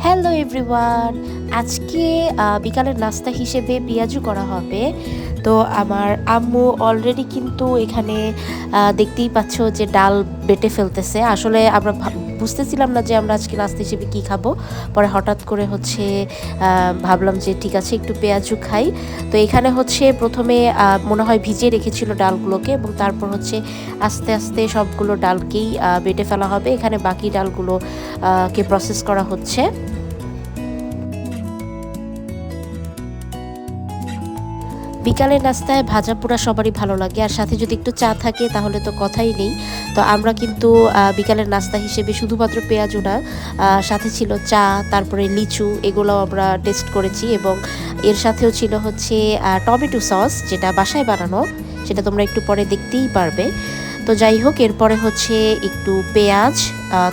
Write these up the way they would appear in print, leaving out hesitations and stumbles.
Hello everyone, আজকে বিকালের নাস্তা হিসেবে পেঁয়াজু করা হবে। তো আমার আম্মু অলরেডি কিন্তু এখানে দেখতেই পাচ্ছ যে ডাল বেটে ফেলতেছে। আসলে আমরা বুঝতেছিলাম না যে আমরা আজকে নাস্তা হিসেবে কী খাবো। পরে হঠাৎ করে ভাবলাম যে ঠিক আছে একটু পেঁয়াজু খাই। তো এখানে প্রথমে মনে হয় ভিজিয়ে রেখেছিল ডালগুলোকে, এবং তারপর আস্তে আস্তে সবগুলো ডালকেই বেটে ফেলা হবে। এখানে বাকি ডালগুলো কে প্রসেস করা হচ্ছে। বিকালের নাস্তায় ভাজা পোড়া সবারই ভালো লাগে, আর সাথে যদি একটু চা থাকে তাহলে তো কথাই নেই। তো আমরা কিন্তু বিকালের নাস্তা হিসেবে শুধুমাত্র পেঁয়াজু না, সাথে ছিল চা, তারপরে লিচু, এগুলোও আমরা টেস্ট করেছি। এবং এর সাথেও ছিল টমেটো সস, যেটা বাসায় বানানো, সেটা তোমরা একটু পরে দেখতেই পারবে। তো যাই হোক, এরপরে একটু পেঁয়াজ,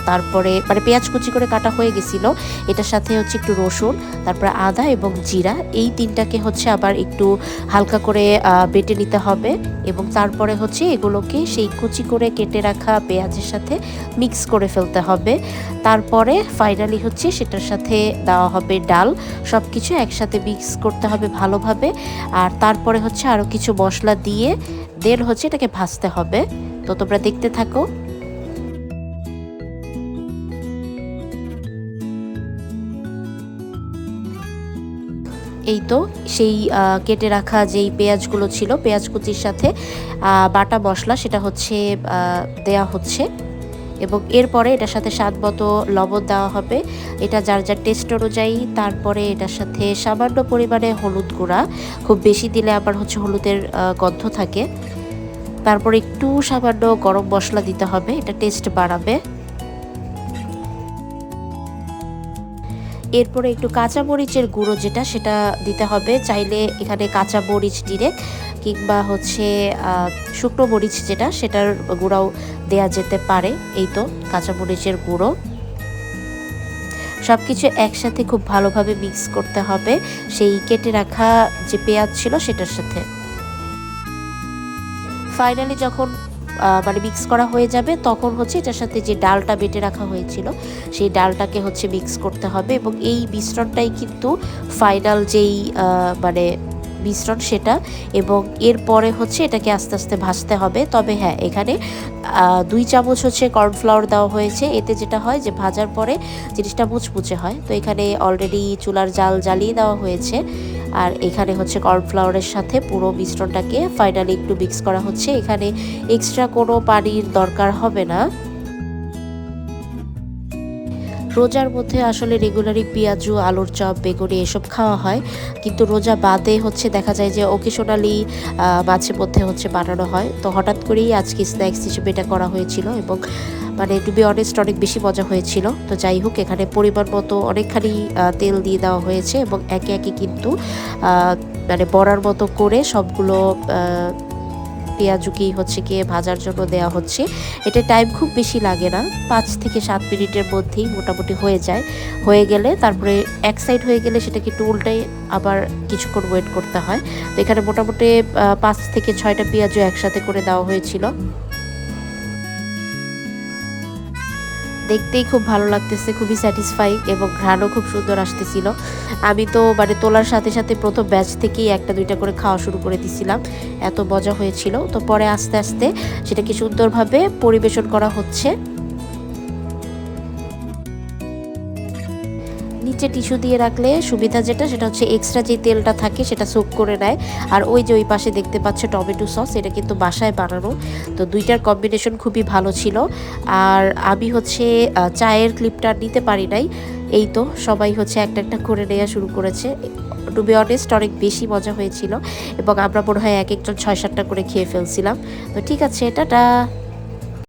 তারপরে পেঁয়াজ কুচি করে কাটা হয়ে গেছিলো, এটার সাথে একটু রসুন, তারপরে আদা এবং জিরা, এই তিনটাকে আবার একটু হালকা করে বেটে নিতে হবে। এবং তারপরে এগুলোকে সেই কুচি করে কেটে রাখা পেঁয়াজের সাথে মিক্স করে ফেলতে হবে। তারপরে ফাইনালি সেটার সাথে দেওয়া হবে ডাল। সব কিছু একসাথে মিক্স করতে হবে ভালোভাবে। আর তারপরে আরও কিছু মশলা দিয়ে দেন এটাকে ভাজতে হবে। তো তোমরা দেখতে থাকো। এই তো সেই কেটে রাখা যেই পেঁয়াজগুলো ছিল, পেঁয়াজ কুচির সাথে বাটা মশলা, সেটা দেয়া হচ্ছে। এবং এরপরে এটার সাথে স্বাদ মতো লবণ দেওয়া হবে, এটা যার যার টেস্ট অনুযায়ী। তারপরে এটার সাথে সামান্য পরিমাণে হলুদ গুঁড়া, খুব বেশি দিলে আবার হলুদের গন্ধ থাকে। তারপরে একটু সামান্য গরম মশলা দিতে হবে, এটা টেস্ট বাড়াবে। এরপরে একটু কাঁচা মরিচের গুঁড়ো যেটা, সেটা দিতে হবে। চাইলে এখানে কাঁচা মরিচ ডিরেক্ট, কিংবা শুকনো মরিচ যেটা, সেটার গুঁড়াও দেয়া যেতে পারে। এই তো কাঁচা মরিচের গুঁড়ো। সব কিছু একসাথে খুব ভালোভাবে মিক্স করতে হবে সেই কেটে রাখা যে পেঁয়াজ ছিল সেটার সাথে। ফাইনালি যখন মিক্স করা হয়ে যাবে, তখন এটার সাথে যে ডালটা বেটে রাখা হয়েছিল সেই ডালটাকে মিক্স করতে হবে। এবং এই মিশ্রণটাই কিন্তু ফাইনাল যেই মিশ্রণ সেটা। এবং এরপরে এটাকে আস্তে আস্তে ভাজতে হবে। তবে হ্যাঁ, এখানে 2 চামচ কর্নফ্লাওয়ার দেওয়া হয়েছে। এতে যেটা হয় যে ভাজার পরে জিনিসটা মুচমুচে হয়। তো এখানে অলরেডি চুলার জাল জ্বালিয়ে দেওয়া হয়েছে। আর এখানে কর্নফ্লাওয়ারের সাথে পুরো মিশ্রণটাকে ফাইনালি একটু মিক্স করা হচ্ছে। এখানে এক্সট্রা কোনো পানির দরকার হবে না। রোজার মধ্যে আসলে রেগুলারই পেঁয়াজু, আলুর চপ, বেগুনি এসব খাওয়া হয়, কিন্তু রোজা বাদে দেখা যায় যে অকেশনালি মাঝে মধ্যে বানানো হয়। তো হঠাৎ করেই আজকে স্ন্যাক্স হিসেবে এটা করা হয়েছিল, এবং টু বি অনেস্ট অনেক বেশি মজা হয়েছিল। তো যাই হোক, এখানে পরিমাণ মতো অনেকখানি তেল দিয়ে দেওয়া হয়েছে, এবং একে একে কিন্তু বড়ার মতো করে সবগুলো পেঁয়াজুকেই গিয়ে ভাজার জন্য দেওয়া হচ্ছে। এটা টাইম খুব বেশি লাগে না, 5 থেকে 7 মিনিটের মধ্যেই মোটামুটি হয়ে যায়। হয়ে গেলে তারপরে এক সাইড হয়ে গেলে সেটাকে একটু উল্টাই আবার কিছুক্ষণ ওয়েট করতে হয়। তো এখানে মোটামুটি 5 থেকে 6টা পেঁয়াজু একসাথে করে দেওয়া হয়েছিল। দেখতেই খুব ভালো লাগতেছে, খুবই স্যাটিসফাইং, এবং ঘ্রাণও খুব সুন্দর আসতেছিল। আমি তো তোলার সাথে সাথে প্রথম ব্যাচ থেকেই 1-2টা করে খাওয়া শুরু করে দিছিলাম, এত মজা হয়েছিল। তো পরে আস্তে আস্তে সেটাকে সুন্দরভাবে পরিবেশন করা হচ্ছে। নিচে টিস্যু দিয়ে রাখলে সুবিধা যেটা, সেটা এক্সট্রা যে তেলটা থাকে সেটা সোক করে নেয়। আর ওই যে ওই পাশে দেখতে পাচ্ছ টমেটো সস, এটা কিন্তু বাসায় বানানো। তো দুইটার কম্বিনেশন খুবই ভালো ছিল। আর আমি চায়ের ক্লিপটা নিতে পারি নাই। এই তো সবাই একটা একটা করে নেওয়া শুরু করেছে। টু বি অনেস্ট অনেক বেশি মজা হয়েছিল, এবং আমরা মনে হয় এক একজন 6-7টা করে খেয়ে ফেলছিলাম। তো ঠিক আছে, টাটা।